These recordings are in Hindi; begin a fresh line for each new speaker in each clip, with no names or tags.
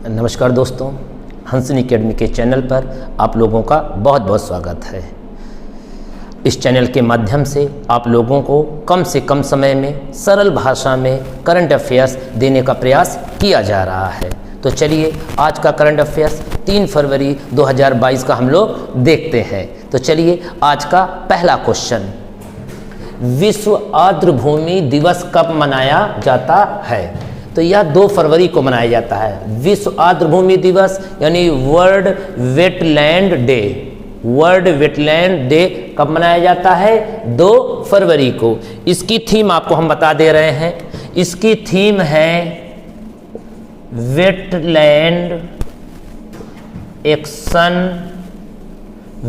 नमस्कार दोस्तों, हंसनी अकेडमी के चैनल पर आप लोगों का बहुत बहुत स्वागत है। इस चैनल के माध्यम से आप लोगों को कम से कम समय में सरल भाषा में करंट अफेयर्स देने का प्रयास किया जा रहा है। तो चलिए आज का करंट अफेयर्स 3 फरवरी 2022 का हम लोग देखते हैं। तो चलिए आज का पहला क्वेश्चन, विश्व आर्द्रभूमि दिवस कब मनाया जाता है? तो यह 2 फरवरी को मनाया जाता है। विश्व आर्द्रभूमि दिवस यानी world wetland day. World wetland day कब मनाया जाता है? 2 फरवरी को। इसकी थीम आपको हम बता दे रहे हैं। इसकी थीम है wetland action,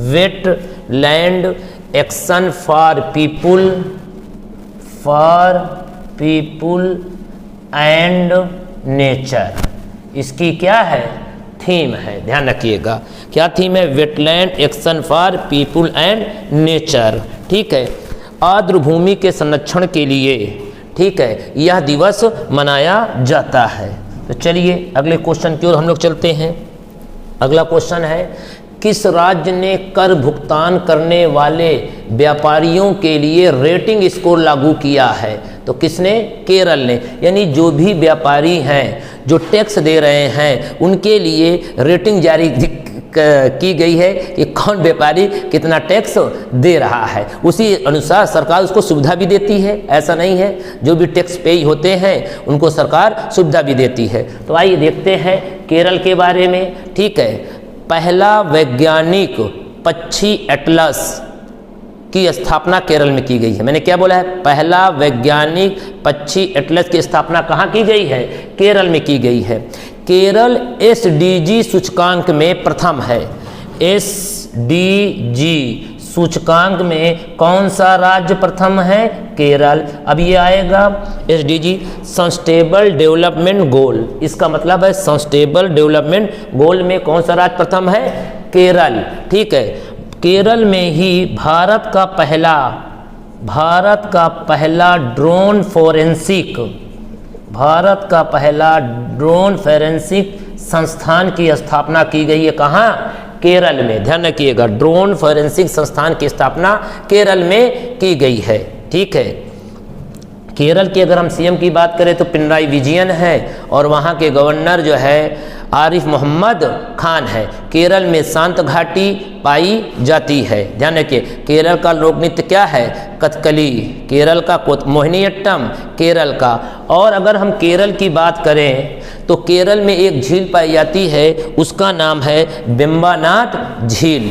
wetland action for people and nature. इसकी क्या है? थीम है। ध्यान रखिएगा, क्या थीम है? Wetland action for people and nature. ठीक है, आर्द्रभूमि के संरक्षण के लिए, ठीक है, यह दिवस मनाया जाता है। तो चलिए अगले क्वेश्चन की ओर हम लोग चलते हैं। अगला क्वेश्चन है, किस राज्य ने कर भुगतान करने वाले व्यापारियों के लिए रेटिंग स्कोर लागू किया है? तो किसने? केरल ने। यानी जो भी व्यापारी हैं जो टैक्स दे रहे हैं उनके लिए रेटिंग जारी की गई है कि कौन व्यापारी कितना टैक्स दे रहा है। उसी अनुसार सरकार उसको सुविधा भी देती है। ऐसा नहीं है, जो भी टैक्स पेय होते हैं उनको सरकार सुविधा भी देती है। तो आइए देखते हैं केरल के बारे में। ठीक है, पहला वैज्ञानिक पक्षी एटलस की स्थापना केरल में की गई है। मैंने क्या बोला है? पहला वैज्ञानिक पक्षी एटलस की स्थापना कहाँ की गई है? केरल में की गई है। केरल SDG सूचकांक में प्रथम है। SDG सूचकांक में कौन सा राज्य प्रथम है? केरल। अब ये आएगा SDG सस्टेनेबल डेवलपमेंट गोल। इसका मतलब है सस्टेनेबल डेवलपमेंट गोल में कौन सा राज्य प्रथम है? केरल। ठीक है, केरल में ही भारत का पहला ड्रोन फोरेंसिक संस्थान की स्थापना की गई है। कहाँ? केरल में। ध्यान रखिएगा, ड्रोन फोरेंसिक संस्थान की स्थापना केरल में की गई है। ठीक है, केरल की अगर हम CM की बात करें तो पिनराई विजयन है और वहाँ के गवर्नर जो है आरिफ मोहम्मद खान है। केरल में शांत घाटी पाई जाती है। ध्यान रखिए, केरल का लोक नृत्य क्या है? कथकली। केरल का मोहिनीअट्टम केरल का। और अगर हम केरल की बात करें तो केरल में एक झील पाई जाती है, उसका नाम है वेम्बनाड झील।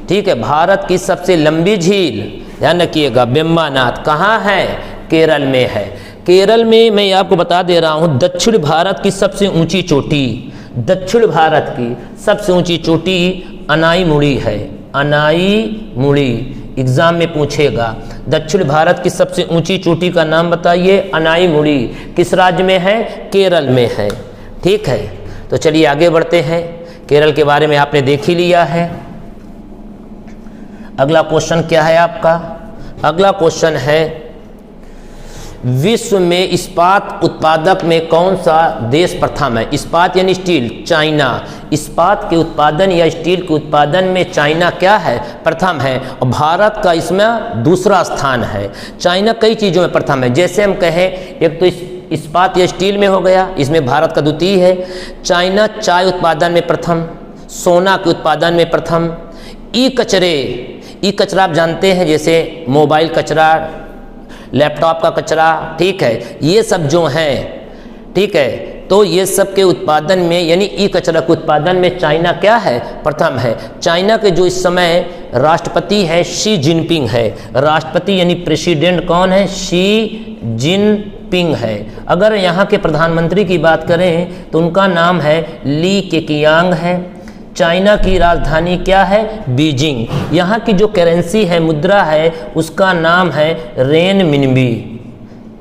ठीक है, भारत की सबसे लंबी झील। ध्यान रखिएगा, वेम्बनाड कहाँ है? केरल में है। केरल में मैं आपको बता दे रहा हूँ, दक्षिण भारत की सबसे ऊंची चोटी, दक्षिण भारत की सबसे ऊंची चोटी अनाईमुड़ी है। अनाईमुड़ी एग्जाम में पूछेगा, दक्षिण भारत की सबसे ऊंची चोटी का नाम बताइए। अनाईमुड़ी किस राज्य में है? केरल में है। ठीक है, तो चलिए आगे बढ़ते हैं। केरल के बारे में आपने देख ही लिया है। अगला क्वेश्चन क्या है आपका? अगला क्वेश्चन है, विश्व में इस्पात उत्पादक में कौन सा देश प्रथम है? इस्पात यानी स्टील, चाइना। इस्पात के उत्पादन या स्टील के उत्पादन में चाइना क्या है? प्रथम है। और भारत का इसमें दूसरा स्थान है। चाइना कई चीज़ों में प्रथम है। जैसे हम कहें, एक तो इस्पात या स्टील में हो गया, इसमें भारत का द्वितीय है। चाइना चाय उत्पादन में प्रथम, सोना के उत्पादन में प्रथम। ई कचरा आप जानते हैं, जैसे मोबाइल कचरा, लैपटॉप का कचरा, ठीक है, ये सब जो हैं, ठीक है, तो ये सब के उत्पादन में यानी ई कचरा के उत्पादन में चाइना क्या है? प्रथम है। चाइना के जो इस समय राष्ट्रपति है शी जिनपिंग है। राष्ट्रपति यानी प्रेसिडेंट कौन है? शी जिनपिंग है। अगर यहाँ के प्रधानमंत्री की बात करें तो उनका नाम है ली केकियांग है। चाइना की राजधानी क्या है? बीजिंग। यहाँ की जो करेंसी है, मुद्रा है, उसका नाम है रेनमिनबी।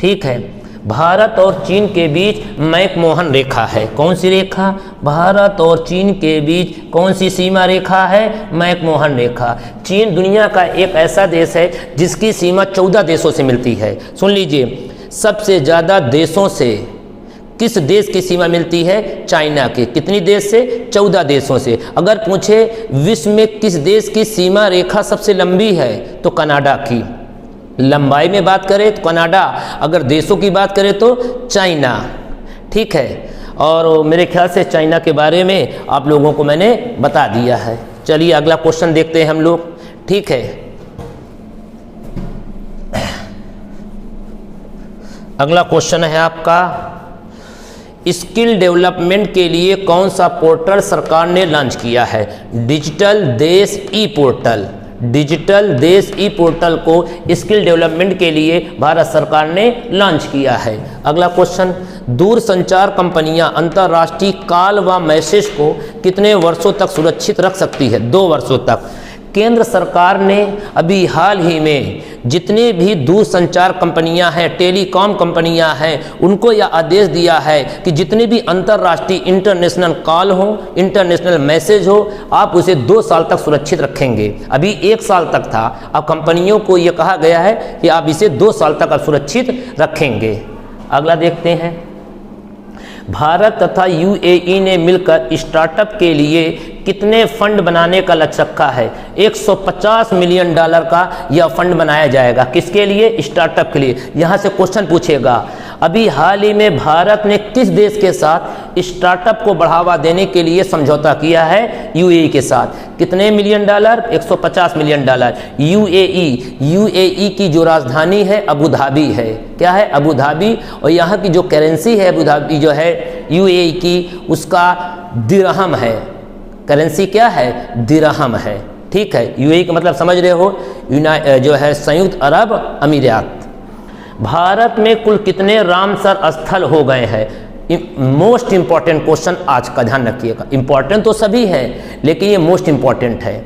ठीक है, भारत और चीन के बीच मैकमोहन रेखा है। कौन सी रेखा? भारत और चीन के बीच कौन सी सीमा रेखा है? मैकमोहन रेखा। चीन दुनिया का एक ऐसा देश है जिसकी सीमा 14 देशों से मिलती है। सुन लीजिए, सबसे ज़्यादा देशों से किस देश की सीमा मिलती है? चाइना की। कितनी देश से? 14 देशों से। अगर पूछे विश्व में किस देश की सीमा रेखा सबसे लंबी है, तो कनाडा की। लंबाई में बात करें तो कनाडा, अगर देशों की बात करें तो चाइना। ठीक है, और मेरे ख्याल से चाइना के बारे में आप लोगों को मैंने बता दिया है। चलिए अगला क्वेश्चन देखते हैं हम लोग। ठीक है, अगला क्वेश्चन है आपका, स्किल डेवलपमेंट के लिए कौन सा पोर्टल सरकार ने लॉन्च किया है? डिजिटल देश ई पोर्टल। डिजिटल देश ई पोर्टल को स्किल डेवलपमेंट के लिए भारत सरकार ने लॉन्च किया है। अगला क्वेश्चन, दूरसंचार कंपनियां अंतर्राष्ट्रीय कॉल व मैसेज को कितने वर्षों तक सुरक्षित रख सकती है? 2 वर्षों तक। केंद्र सरकार ने अभी हाल ही में जितने भी दूरसंचार कंपनियां हैं, टेलीकॉम कंपनियां हैं, उनको यह आदेश दिया है कि जितने भी अंतर्राष्ट्रीय इंटरनेशनल कॉल हो, इंटरनेशनल मैसेज हो, आप उसे 2 साल तक सुरक्षित रखेंगे। अभी 1 साल तक था, अब कंपनियों को यह कहा गया है कि आप इसे 2 साल तक आप सुरक्षित रखेंगे। अगला देखते हैं, भारत तथा यूएई ने मिलकर स्टार्टअप के लिए कितने फंड बनाने का लक्ष्य रखा है? $150 मिलियन का यह फंड बनाया जाएगा। किसके लिए? स्टार्टअप के लिए। यहाँ से क्वेश्चन पूछेगा, अभी हाल ही में भारत ने किस देश के साथ स्टार्टअप को बढ़ावा देने के लिए समझौता किया है? यूएई के साथ। कितने मिलियन डॉलर? $150 मिलियन। यूएई की जो राजधानी है अबू धाबी है। क्या है? Abu Dhabi. और यहाँ की जो करेंसी है अबू धाबी जो है यूएई की, उसका दिरहम है। करेंसी क्या है? दिरहम है। ठीक है, यूएई का मतलब समझ रहे हो, जो है संयुक्त अरब अमीरात। भारत में कुल कितने रामसर स्थल हो गए हैं? मोस्ट इंपॉर्टेंट क्वेश्चन आज का, ध्यान रखिएगा। इंपॉर्टेंट तो सभी हैं, लेकिन ये मोस्ट इंपॉर्टेंट है।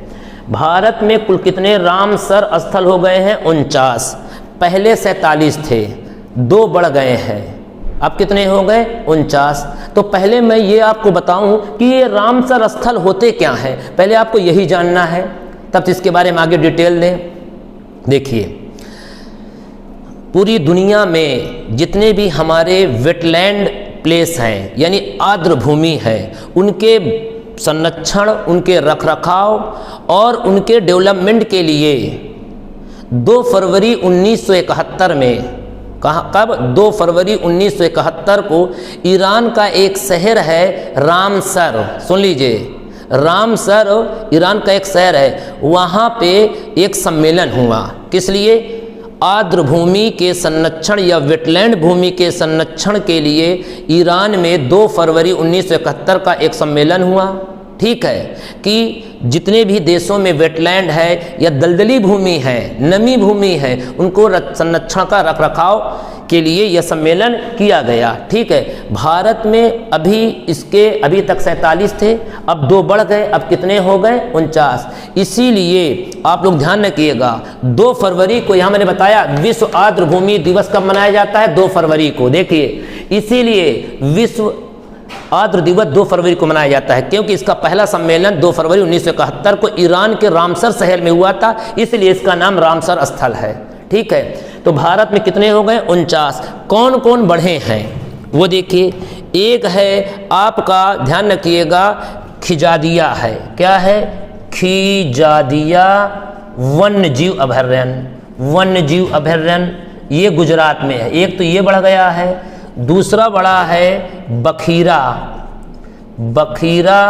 भारत में कुल कितने रामसर स्थल हो गए हैं? 49। पहले 47 थे, 2 बढ़ गए हैं। अब कितने हो गए? 49। तो पहले मैं ये आपको बताऊं कि ये रामसर स्थल होते क्या हैं, पहले आपको यही जानना है, तब इसके बारे में आगे डिटेल दें। देखिए, पूरी दुनिया में जितने भी हमारे वेटलैंड प्लेस हैं, यानी आर्द्र भूमि है, उनके संरक्षण, उनके रखरखाव और उनके डेवलपमेंट के लिए 2 फरवरी 1971 में, कब? 2 फरवरी 1971 को ईरान का एक शहर है रामसर, सुन लीजिए, रामसर ईरान का एक शहर है, वहाँ पे एक सम्मेलन हुआ। किस लिए? आर्द्र भूमि के संरक्षण या वेटलैंड भूमि के संरक्षण के लिए ईरान में 2 फरवरी 1971 का एक सम्मेलन हुआ। ठीक है, कि जितने भी देशों में वेटलैंड है या दलदली भूमि है, नमी भूमि है, उनको संरक्षण का रखरखाव के लिए यह सम्मेलन किया गया। ठीक है, भारत में अभी तक 47 थे, अब 2 बढ़ गए, अब कितने हो गए? 49। इसीलिए आप लोग ध्यान रखिएगा, 2 फरवरी को, यहाँ मैंने बताया विश्व आर्द्र भूमि दिवस कब मनाया जाता है? 2 फरवरी को। देखिए, इसीलिए विश्व आर्द्र दिवस 2 फरवरी को मनाया जाता है, क्योंकि इसका पहला सम्मेलन 2 फरवरी 1971 को ईरान के रामसर शहर में हुआ था, इसलिए इसका नाम रामसर स्थल है। ठीक है, तो भारत में कितने हो गए? 49। कौन कौन बढ़े हैं वो देखिए, एक है आपका, ध्यान रखिएगा, खिजादिया है। क्या है? खिजादिया वन्यजीव अभयारण्य। वन्यजीव अभयारण्य ये गुजरात में है। एक तो ये बढ़ गया है, दूसरा बड़ा है बखीरा, बखीरा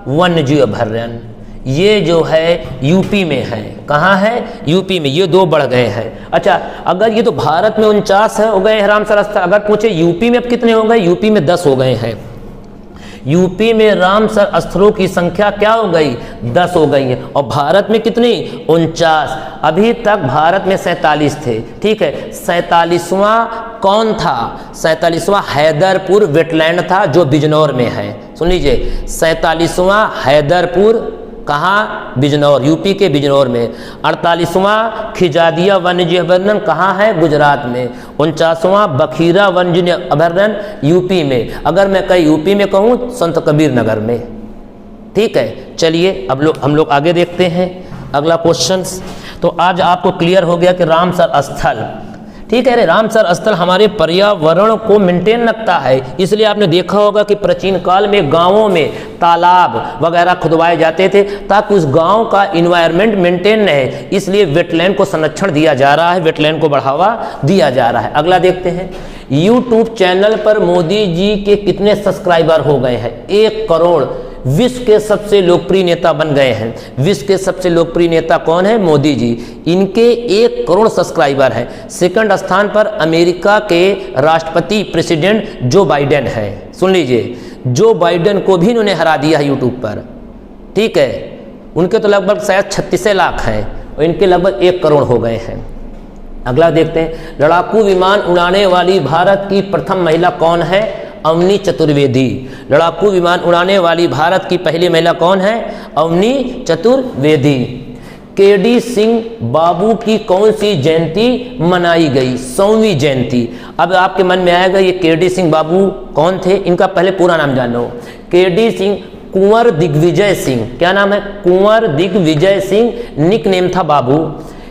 वन्यजीव अभयारण्य, ये जो है यूपी में है। कहाँ है? यूपी में। ये 2 बढ़ गए हैं। अच्छा, अगर ये तो भारत में 49 हो गए हैं रामसर स्थल, अगर पूछे यूपी में अब कितने हो गए? यूपी में 10 हो गए हैं। यूपी में रामसर स्थलों की संख्या क्या हो गई? 10 हो गई है। और भारत में कितनी? 49। अभी तक भारत में 47 थे। ठीक है, 47वां कौन था? 47वां हैदरपुर वेटलैंड था, जो बिजनौर में है। सुन लीजिए, 47वां हैदरपुर, कहाँ? बिजनौर, यूपी के बिजनौर में। 48वां खिजादिया वन्यजीव अभयारण्य कहाँ है? गुजरात में। 49वां बखीरा वन्यजीव अभयारण्य यूपी में। अगर मैं कहीं यूपी में कहूँ, संत कबीर नगर में। ठीक है, चलिए अब हम लोग आगे देखते हैं अगला क्वेश्चन। तो आज आपको क्लियर हो गया कि रामसर स्थल, ठीक है। अरे रामसर स्थल हमारे पर्यावरण को मेंटेन रखता है, इसलिए आपने देखा होगा कि प्राचीन काल में गांवों में तालाब वगैरह खुदवाए जाते थे ताकि उस गांव का इन्वायरमेंट मेंटेन रहे, इसलिए वेटलैंड को संरक्षण दिया जा रहा है, वेटलैंड को बढ़ावा दिया जा रहा है। अगला देखते हैं, यूट्यूब चैनल पर मोदी जी के कितने सब्सक्राइबर हो गए हैं? 1 करोड़। विश्व के सबसे लोकप्रिय नेता बन गए हैं। विश्व के सबसे लोकप्रिय नेता कौन है? मोदी जी। इनके 1 करोड़ सब्सक्राइबर हैं। सेकंड स्थान पर अमेरिका के राष्ट्रपति प्रेसिडेंट जो बाइडेन है। सुन लीजिए, जो बाइडेन को भी इन्होंने हरा दिया है यूट्यूब पर, ठीक है। उनके तो लगभग शायद 36 लाख हैं और इनके लगभग 1 करोड़ हो गए हैं। अगला देखते हैं, लड़ाकू विमान उड़ाने वाली भारत की प्रथम महिला कौन है? अवनी चतुर्वेदी। लड़ाकू विमान उड़ाने वाली भारत की पहली महिला कौन है? अवनी चतुर्वेदी। केडी सिंह बाबू की कौन सी जयंती मनाई गई? 100वीं जयंती। अब आपके मन में आएगा ये केडी सिंह बाबू कौन थे? इनका पहले पूरा नाम जानो। केडी सिंह कुंवर दिग्विजय सिंह। क्या नाम है? कुंवर दिग्विजय सिंह, निक नेम था बाबू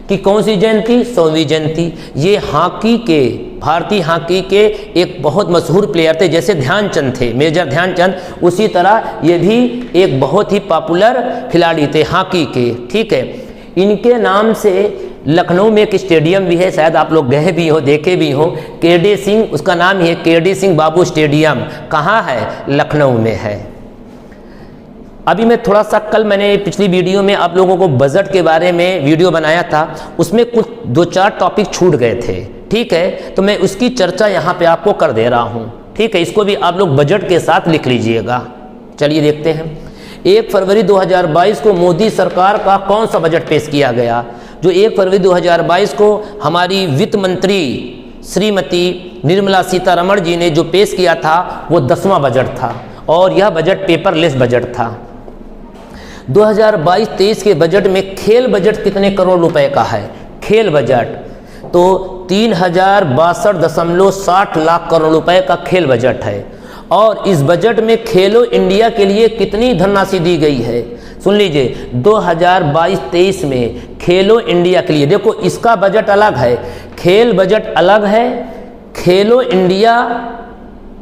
की। कौन सी जयंती? 100वीं जयंती। ये हॉकी के, भारतीय हॉकी के एक बहुत मशहूर प्लेयर थे, जैसे ध्यानचंद थे, मेजर ध्यानचंद, उसी तरह ये भी एक बहुत ही पॉपुलर खिलाड़ी थे हॉकी के, ठीक है। इनके नाम से लखनऊ में एक स्टेडियम भी है, शायद आप लोग गए भी हो, देखे भी हो, केडी सिंह, उसका नाम ही है केडी सिंह बाबू स्टेडियम। कहाँ है? लखनऊ में है। अभी मैं थोड़ा सा, कल मैंने पिछली वीडियो में आप लोगों को बजट के बारे में वीडियो बनाया था, उसमें कुछ 2-4 टॉपिक छूट गए थे, ठीक है। तो मैं उसकी चर्चा यहाँ पे आपको कर दे रहा हूँ, ठीक है। इसको भी आप लोग बजट के साथ लिख लीजिएगा। चलिए देखते हैं, 1 फरवरी 2022 को मोदी सरकार का कौन सा बजट पेश किया गया? जो 1 फरवरी 2022 को हमारी वित्त मंत्री श्रीमती निर्मला सीतारमण जी ने जो पेश किया था वो 10वां बजट था, और यह बजट पेपरलेस बजट था। 2022-23 के बजट में खेल बजट कितने करोड़ रुपए का है? खेल बजट तो 3062.60 लाख करोड़ रुपए का खेल बजट है। और इस बजट में खेलो इंडिया के लिए कितनी धनराशि दी गई है? सुन लीजिए, 2022-23 में खेलो इंडिया के लिए, देखो इसका बजट अलग है, खेल बजट अलग है, खेलो इंडिया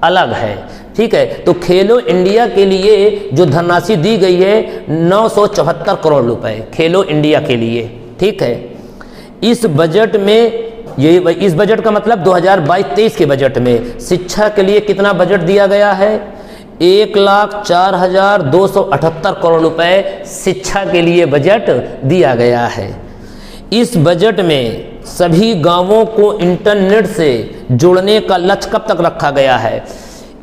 अलग है, ठीक है। तो खेलो इंडिया के लिए जो धनराशि दी गई है 974 करोड़ रुपए खेलो इंडिया के लिए, ठीक है। इस बजट में, ये इस बजट का मतलब 2022-23 के बजट में शिक्षा के लिए कितना बजट दिया गया है? 1,04,278 करोड़ रुपए शिक्षा के लिए बजट दिया गया है। इस बजट में सभी गांवों को इंटरनेट से जोड़ने का लक्ष्य कब तक रखा गया है?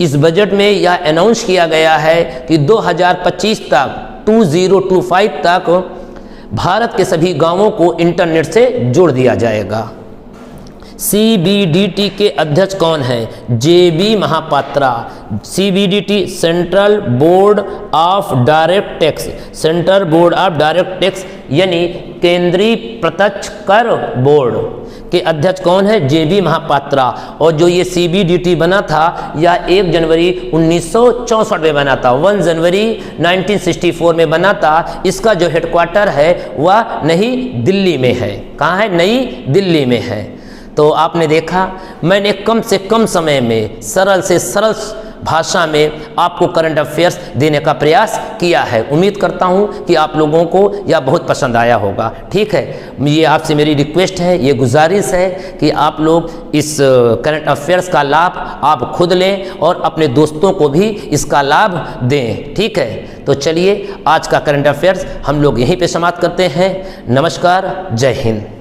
इस बजट में यह अनाउंस किया गया है कि 2025 तक, 2025 तक भारत के सभी गांवों को इंटरनेट से जोड़ दिया जाएगा। CBDT के अध्यक्ष कौन है? JB Mahapatra. CBDT central board of direct tax, central board of direct tax यानी केंद्रीय प्रत्यक्ष कर बोर्ड के अध्यक्ष कौन है? JB महापात्रा। और जो ये CBDT बना था यह 1 जनवरी 1964 में बना था, 1 जनवरी 1964 में बना था। इसका जो हेडक्वार्टर है वह नई दिल्ली में है। कहाँ है? नई दिल्ली में है। तो आपने देखा, मैंने कम से कम समय में सरल से सरल भाषा में आपको करंट अफेयर्स देने का प्रयास किया है। उम्मीद करता हूं कि आप लोगों को यह बहुत पसंद आया होगा, ठीक है। ये आपसे मेरी रिक्वेस्ट है, ये गुजारिश है कि आप लोग इस करंट अफेयर्स का लाभ आप खुद लें और अपने दोस्तों को भी इसका लाभ दें, ठीक है। तो चलिए आज का करंट अफेयर्स हम लोग यहीं पे समाप्त करते हैं। नमस्कार, जय हिंद।